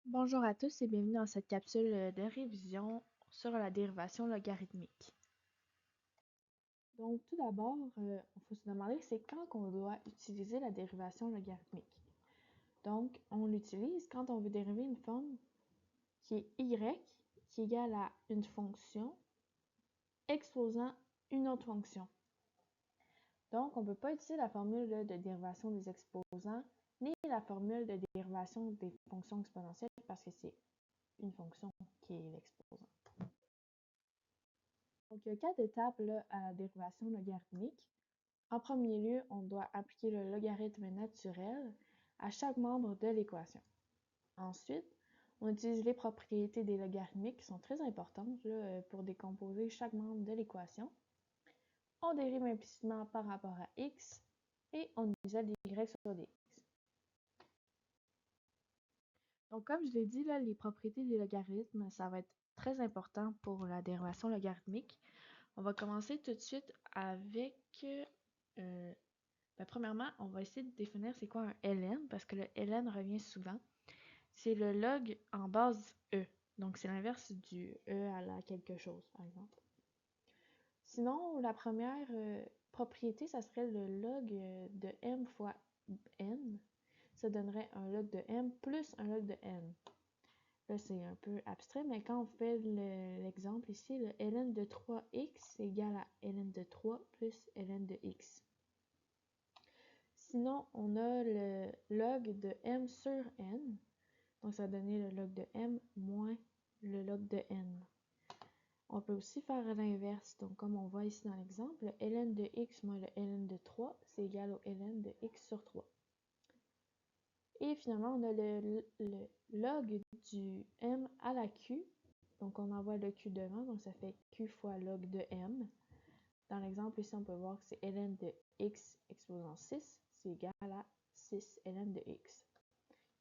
Bonjour à tous et bienvenue dans cette capsule de révision sur la dérivation logarithmique. Donc tout d'abord, il faut se demander c'est quand qu'on doit utiliser la dérivation logarithmique. Donc on l'utilise quand on veut dériver une forme qui est y qui est égale à une fonction exposant une autre fonction. Donc on ne peut pas utiliser la formule de dérivation des exposants ni la formule de dérivation des fonctions exponentielles parce que c'est une fonction qui est l'exposant. Donc, il y a 4 étapes là, à la dérivation logarithmique. En premier lieu, on doit appliquer le logarithme naturel à chaque membre de l'équation. Ensuite, on utilise les propriétés des logarithmiques qui sont très importantes là, pour décomposer chaque membre de l'équation. On dérive implicitement par rapport à x et on isole y sur dx. Donc, comme je l'ai dit, là, les propriétés des logarithmes, ça va être très important pour la dérivation logarithmique. On va commencer tout de suite avec premièrement, on va essayer de définir c'est quoi un ln, parce que le ln revient souvent. C'est le log en base e. Donc, c'est l'inverse du e à la quelque chose, par exemple. Sinon, la première propriété, ça serait le log de m fois n. Ça donnerait un log de m plus un log de n. Là, c'est un peu abstrait, mais quand on fait l'exemple ici, le ln de 3x est égal à ln de 3 plus ln de x. Sinon, on a le log de m sur n. Donc, ça va donner le log de m moins le log de n. On peut aussi faire l'inverse. Donc, comme on voit ici dans l'exemple, le ln de x moins le ln de 3, c'est égal au ln de x sur 3. Et finalement, on a le log du m à la q. Donc, on envoie le q devant, donc ça fait q fois log de m. Dans l'exemple ici, on peut voir que c'est ln de x exposant 6, c'est égal à 6 ln de x.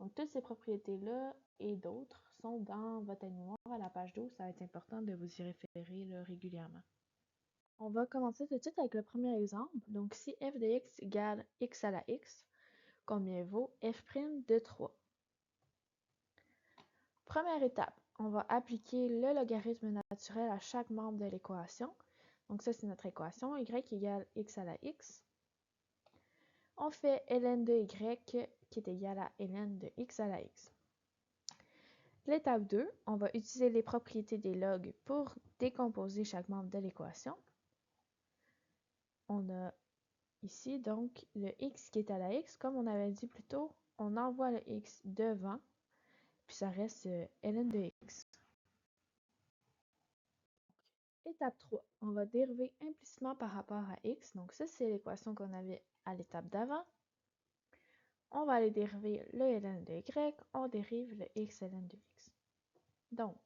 Donc, toutes ces propriétés-là et d'autres sont dans votre mémoire à la page 12. Ça va être important de vous y référer là, régulièrement. On va commencer tout de suite avec le premier exemple. Donc, si f de x égale x à la x, combien vaut f' de 3? Première étape, on va appliquer le logarithme naturel à chaque membre de l'équation. Donc ça, c'est notre équation, y égale x à la x. On fait ln de y qui est égal à ln de x à la x. L'étape 2, on va utiliser les propriétés des logs pour décomposer chaque membre de l'équation. On a ici donc le x qui est à la x, comme on avait dit plus tôt, on envoie le x devant, puis ça reste ln de x. Étape 3, on va dériver implicitement par rapport à x. Donc ça, c'est l'équation qu'on avait à l'étape d'avant. On va aller dériver le ln de y, on dérive le x ln de x. Donc,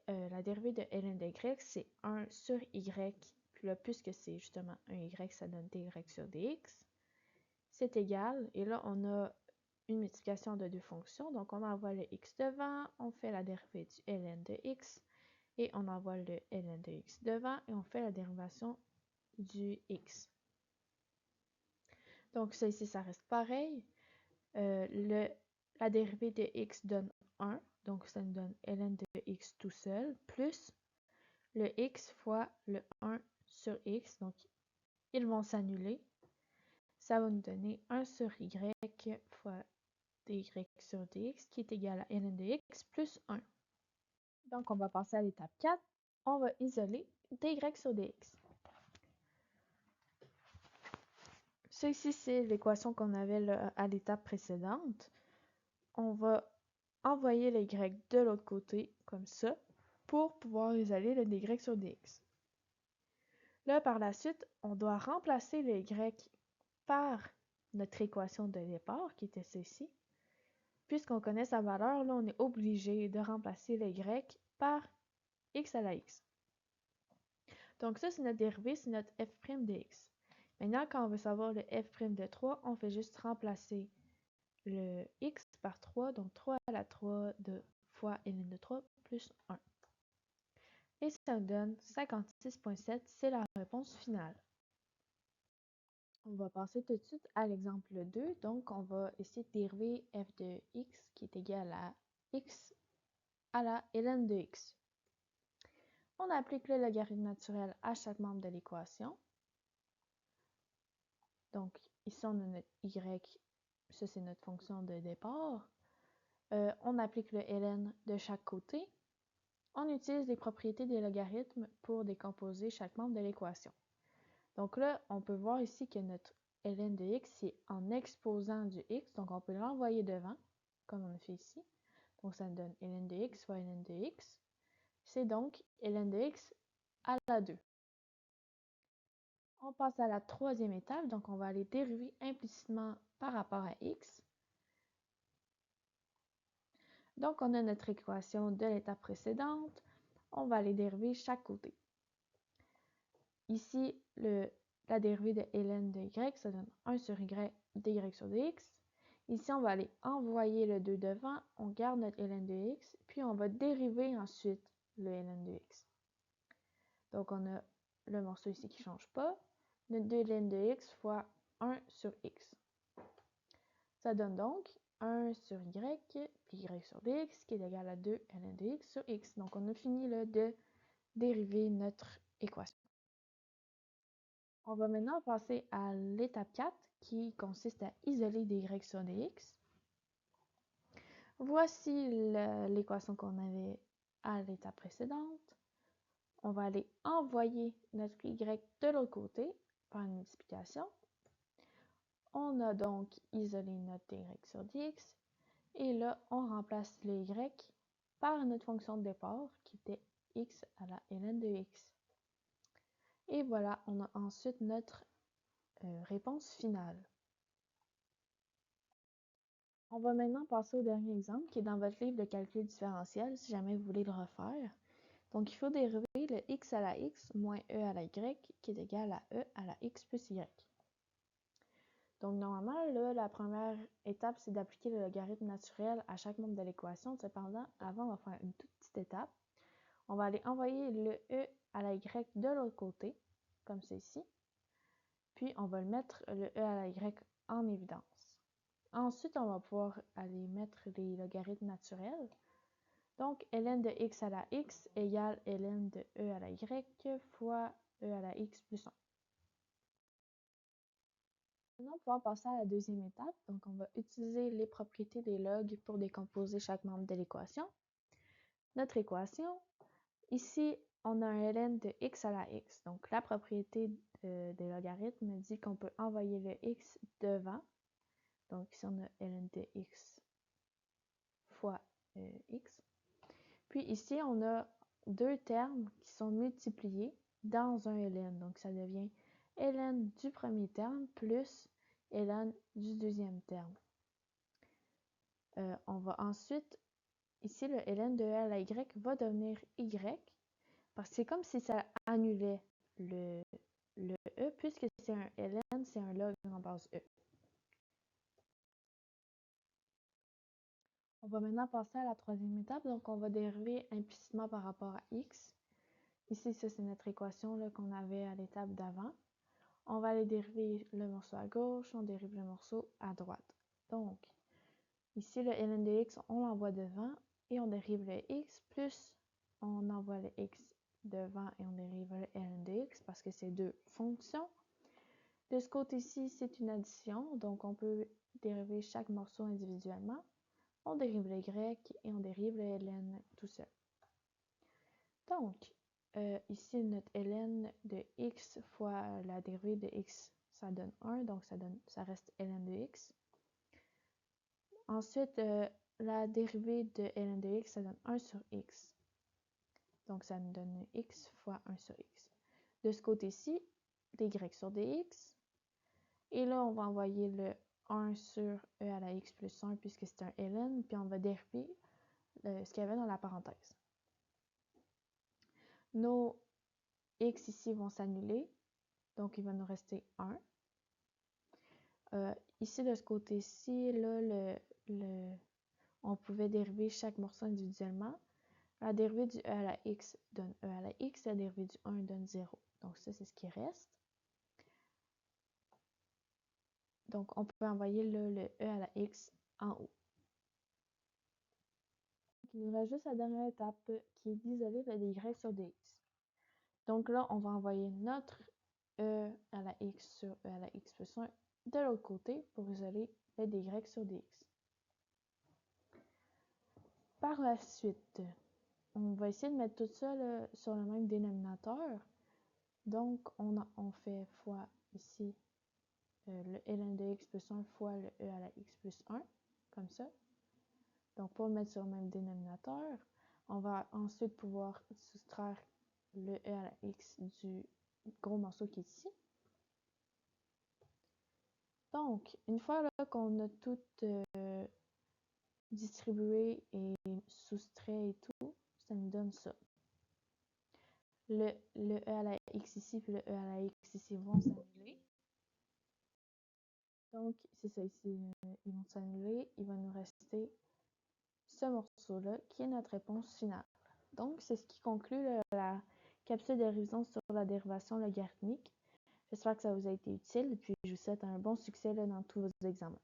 la dérivée de ln de y, c'est 1 sur y, puis là, puisque c'est justement un y, ça donne dy sur dx. C'est égal, et là, on a une multiplication de deux fonctions, donc on envoie le x devant, on fait la dérivée du ln de x, et on envoie le ln de x devant, et on fait la dérivation du x. Donc ça ici, ça reste pareil. La dérivée de x donne 1, donc ça nous donne ln de x tout seul, plus le x fois le 1 sur x, donc ils vont s'annuler. Ça va nous donner 1 sur y fois dy sur dx qui est égal à ln de x plus 1. Donc on va passer à l'étape 4. On va isoler dy sur dx. Ça ici, c'est l'équation qu'on avait là, à l'étape précédente. On va envoyer le y de l'autre côté, comme ça, pour pouvoir isoler le dy sur dx. Là, par la suite, on doit remplacer le y par notre équation de départ, qui était celle-ci. Puisqu'on connaît sa valeur, là, on est obligé de remplacer le y par x à la x. Donc ça, c'est notre dérivée, c'est notre f' de x. Maintenant, quand on veut savoir le f' de 3, on fait juste remplacer le x par 3, donc 3 à la 3 fois ln de 3 plus 1. Et ça nous donne 56,7, c'est la réponse finale. On va passer tout de suite à l'exemple 2. Donc, on va essayer de dériver f de x qui est égal à x à la ln de x. On applique le logarithme naturel à chaque membre de l'équation. Donc, ici, on a notre y, ça c'est notre fonction de départ. On applique le ln de chaque côté. On utilise les propriétés des logarithmes pour décomposer chaque membre de l'équation. Donc là, on peut voir ici que notre ln de x, c'est en exposant du x, donc on peut l'envoyer devant, comme on a fait ici. Donc ça nous donne ln de x fois ln de x. C'est donc ln de x à la 2. On passe à la troisième étape, donc on va aller dériver implicitement par rapport à x. Donc on a notre équation de l'étape précédente, on va aller dériver chaque côté. Ici, la dérivée de ln de y, ça donne 1 sur y dy sur dx. Ici, on va aller envoyer le 2 devant, on garde notre ln de x, puis on va dériver ensuite le ln de x. Donc, on a le morceau ici qui ne change pas, notre 2 ln de x fois 1 sur x. Ça donne donc 1 sur y, puis y sur dx, qui est égal à 2 ln de x sur x. Donc, on a fini là, de dériver notre équation. On va maintenant passer à l'étape 4 qui consiste à isoler dy sur dx. Voici l'équation qu'on avait à l'étape précédente. On va aller envoyer notre y de l'autre côté par une multiplication. On a donc isolé notre dy sur dx. Et là, on remplace le y par notre fonction de départ qui était x à la ln de x. Et voilà, on a ensuite notre réponse finale. On va maintenant passer au dernier exemple qui est dans votre livre de calcul différentiel si jamais vous voulez le refaire. Donc, il faut dériver le x à la x moins e à la y qui est égal à e à la x plus y. Donc, normalement, là, la première étape, c'est d'appliquer le logarithme naturel à chaque membre de l'équation. Cependant, avant, on va faire une toute petite étape. On va aller envoyer le e à la y de l'autre côté, comme ceci. Puis, on va le mettre le e à la y en évidence. Ensuite, on va pouvoir aller mettre les logarithmes naturels. Donc, ln de x à la x égale ln de e à la y fois e à la x plus 1. Maintenant, on va passer à la deuxième étape. Donc, on va utiliser les propriétés des logs pour décomposer chaque membre de l'équation. Notre équation, ici, on a un ln de x à la x. Donc, la propriété des logarithmes dit qu'on peut envoyer le x devant. Donc, ici, on a ln de x fois x. Puis ici, on a deux termes qui sont multipliés dans un ln. Donc, ça devient ln du premier terme plus ln du deuxième terme. On va ensuite, ici, le ln de e à la y va devenir y, parce que c'est comme si ça annulait le e, puisque c'est un ln, c'est un log en base e. On va maintenant passer à la troisième étape, donc on va dériver implicitement par rapport à x. Ici, ça c'est notre équation qu'on avait à l'étape d'avant. On va aller dériver le morceau à gauche, on dérive le morceau à droite. Donc, ici le ln de x, on l'envoie devant et on dérive le x, plus on envoie le x devant et on dérive le ln de x parce que c'est deux fonctions. De ce côté-ci, c'est une addition, donc on peut dériver chaque morceau individuellement. On dérive le y et on dérive le ln tout seul. Donc, ici, notre ln de x fois la dérivée de x, ça donne 1, donc ça reste ln de x. Ensuite, la dérivée de ln de x, ça donne 1 sur x. Donc, ça nous donne x fois 1 sur x. De ce côté-ci, dy sur dx. Et là, on va envoyer le 1 sur e à la x plus 1 puisque c'est un ln, puis on va dériver ce qu'il y avait dans la parenthèse. Nos x ici vont s'annuler, donc il va nous rester 1. Ici, de ce côté-ci, là, on pouvait dériver chaque morceau individuellement. La dérivée du e à la x donne e à la x, la dérivée du 1 donne 0. Donc ça, c'est ce qui reste. Donc, on peut envoyer là, le e à la x en haut. Il nous reste juste la dernière étape qui est d'isoler le dy sur dx. Donc là, on va envoyer notre e à la x sur e à la x plus 1 de l'autre côté pour isoler le dy sur dx. Par la suite, on va essayer de mettre tout ça là, sur le même dénominateur. Donc, on fait fois ici le ln de x plus 1 fois le e à la x plus 1, comme ça. Donc, pour le mettre sur le même dénominateur, on va ensuite pouvoir soustraire le e à la x du gros morceau qui est ici. Donc, une fois qu'on a tout distribué et soustrait et tout, ça nous donne ça. Le e à la x ici puis le e à la x ici vont s'annuler. Donc, c'est ça ici, ils vont s'annuler. Il va nous rester ce morceau-là qui est notre réponse finale. Donc, c'est ce qui conclut la capsule de révision sur la dérivation logarithmique. J'espère que ça vous a été utile et puis je vous souhaite un bon succès là, dans tous vos examens.